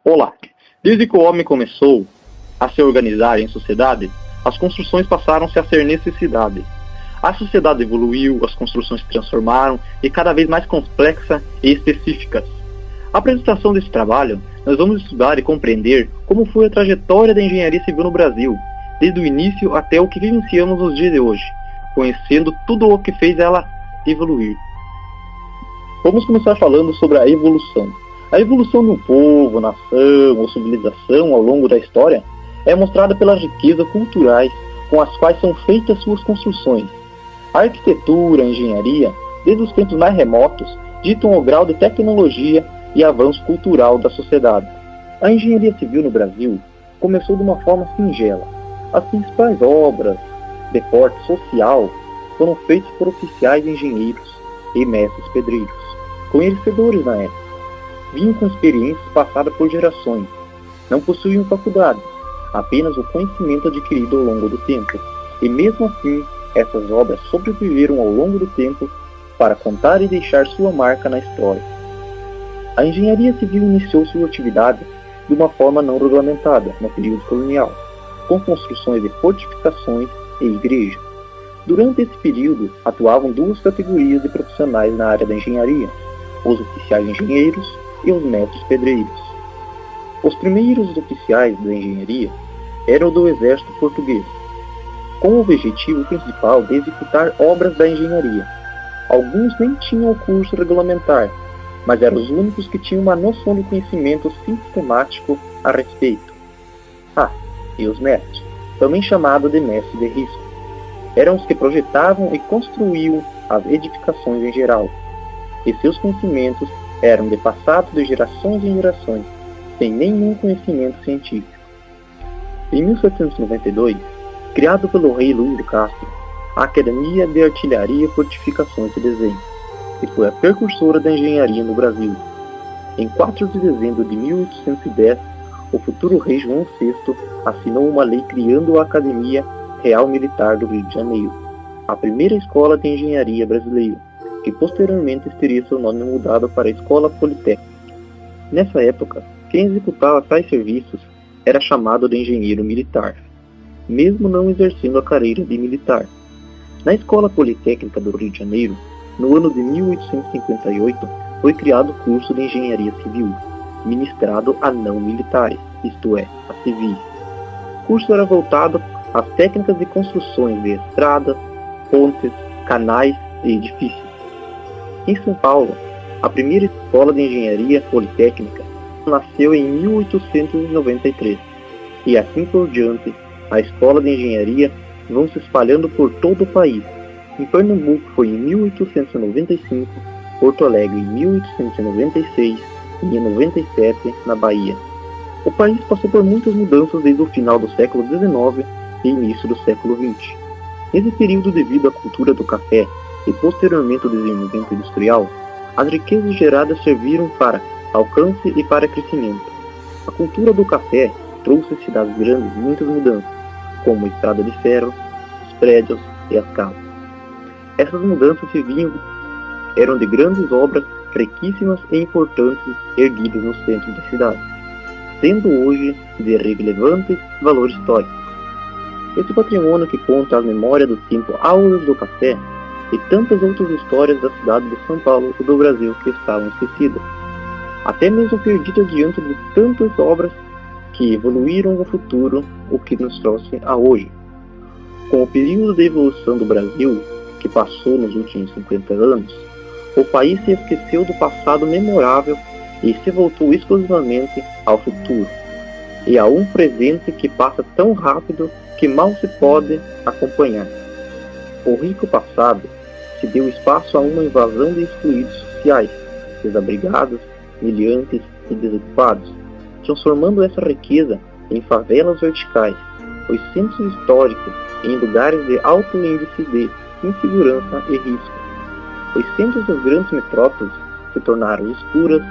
Olá! Desde que o homem começou a se organizar em sociedade, as construções passaram-se a ser necessidade. A sociedade evoluiu, as construções se transformaram e cada vez mais complexas e específicas. A apresentação desse trabalho, nós vamos estudar e compreender como foi a trajetória da engenharia civil no Brasil, desde o início até o que vivenciamos nos dias de hoje, conhecendo tudo o que fez ela evoluir. Vamos começar falando sobre a evolução. A evolução de um povo, nação ou civilização ao longo da história é mostrada pelas riquezas culturais com as quais são feitas suas construções. A arquitetura, a engenharia, desde os tempos mais remotos, ditam o grau de tecnologia e avanço cultural da sociedade. A engenharia civil no Brasil começou de uma forma singela. As principais obras de porte social foram feitas por oficiais engenheiros e mestres pedreiros, conhecedores na época. Vinham com experiências passadas por gerações. Não possuíam faculdade, apenas o conhecimento adquirido ao longo do tempo. E mesmo assim, essas obras sobreviveram ao longo do tempo para contar e deixar sua marca na história. A engenharia civil iniciou sua atividade de uma forma não regulamentada no período colonial, com construções de fortificações e igrejas. Durante esse período, atuavam duas categorias de profissionais na área da engenharia: os oficiais engenheiros e os mestres pedreiros. Os primeiros oficiais da engenharia eram do exército português, com o objetivo principal de executar obras da engenharia. Alguns nem tinham o curso regulamentar, mas eram os únicos que tinham uma noção do conhecimento sistemático a respeito. E os mestres, também chamados de mestres de risco, eram os que projetavam e construíam as edificações em geral, e seus conhecimentos eram de passado de gerações em gerações, sem nenhum conhecimento científico. Em 1792, criado pelo rei Luís de Castro, a Academia de Artilharia, Fortificações e Desenho, que foi a precursora da engenharia no Brasil. Em 4 de dezembro de 1810, o futuro rei João VI assinou uma lei criando a Academia Real Militar do Rio de Janeiro, a primeira escola de engenharia brasileira, que posteriormente teria seu nome mudado para a Escola Politécnica. Nessa época, quem executava tais serviços era chamado de engenheiro militar, mesmo não exercendo a carreira de militar. Na Escola Politécnica do Rio de Janeiro, no ano de 1858, foi criado o curso de Engenharia Civil, ministrado a não militares, isto é, a civis. O curso era voltado às técnicas de construções de estradas, pontes, canais e edifícios. Em São Paulo, a primeira escola de engenharia politécnica nasceu em 1893, e assim por diante, a escola de engenharia vão se espalhando por todo o país. Em Pernambuco foi em 1895, Porto Alegre em 1896 e em 97 na Bahia. O país passou por muitas mudanças desde o final do século XIX e início do século XX. Nesse período, devido à cultura do café e posteriormente o desenvolvimento industrial, as riquezas geradas serviram para alcance e para crescimento. A cultura do café trouxe às cidades grandes muitas mudanças, como a estrada de ferro, os prédios e as casas. Essas mudanças eram de grandes obras riquíssimas e importantes erguidas no centro da cidade, sendo hoje de relevante valor histórico. Esse patrimônio que conta a memória do tempo áureo do café e tantas outras histórias da cidade de São Paulo e do Brasil que estavam esquecidas, até mesmo perdidas diante de tantas obras que evoluíram no futuro, o que nos trouxe a hoje. Com o período de evolução do Brasil, que passou nos últimos 50 anos, o país se esqueceu do passado memorável e se voltou exclusivamente ao futuro, e a um presente que passa tão rápido que mal se pode acompanhar. O rico passado se deu espaço a uma invasão de excluídos sociais, desabrigados, miliantes e desocupados, transformando essa riqueza em favelas verticais, os centros históricos em lugares de alto índice de insegurança e risco. Os centros das grandes metrópoles se tornaram escuras,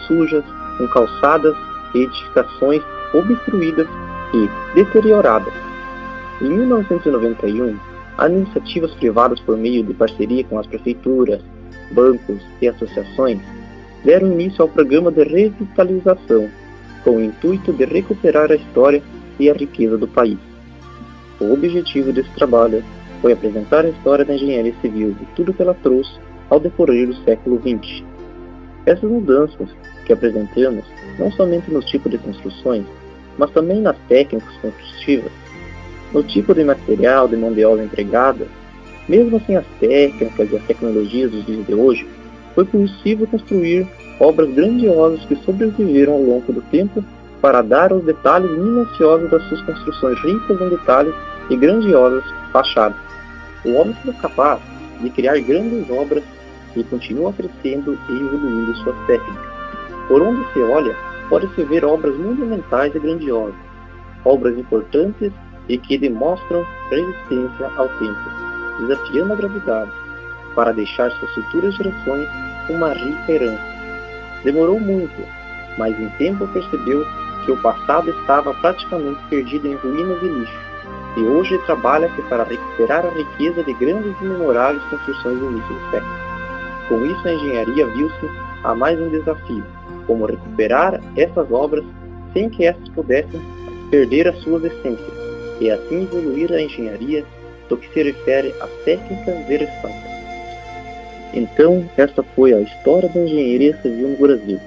sujas, com calçadas e edificações obstruídas e deterioradas. Em 1991, as iniciativas privadas por meio de parceria com as prefeituras, bancos e associações deram início ao programa de revitalização, com o intuito de recuperar a história e a riqueza do país. O objetivo desse trabalho foi apresentar a história da engenharia civil e tudo que ela trouxe ao decorrer do século XX. Essas mudanças que apresentamos, não somente nos tipos de construções, mas também nas técnicas construtivas, no tipo de material de mão de obra empregada, mesmo assim as técnicas e as tecnologias dos dias de hoje, foi possível construir obras grandiosas que sobreviveram ao longo do tempo para dar os detalhes minuciosos das suas construções ricas em detalhes e grandiosas fachadas. O homem foi capaz de criar grandes obras e continua crescendo e evoluindo suas técnicas. Por onde se olha, pode-se ver obras monumentais e grandiosas, obras importantes e que demonstram resistência ao tempo, desafiando a gravidade, para deixar suas futuras gerações uma rica herança. Demorou muito, mas em tempo percebeu que o passado estava praticamente perdido em ruínas e lixo, e hoje trabalha-se para recuperar a riqueza de grandes e memoráveis construções do início do século. Com isso, a engenharia viu-se a mais um desafio, como recuperar essas obras sem que essas pudessem perder as suas essências, e assim evoluir a engenharia do que se refere às técnicas de ressalto. Então, esta foi a história da engenharia civil no Brasil.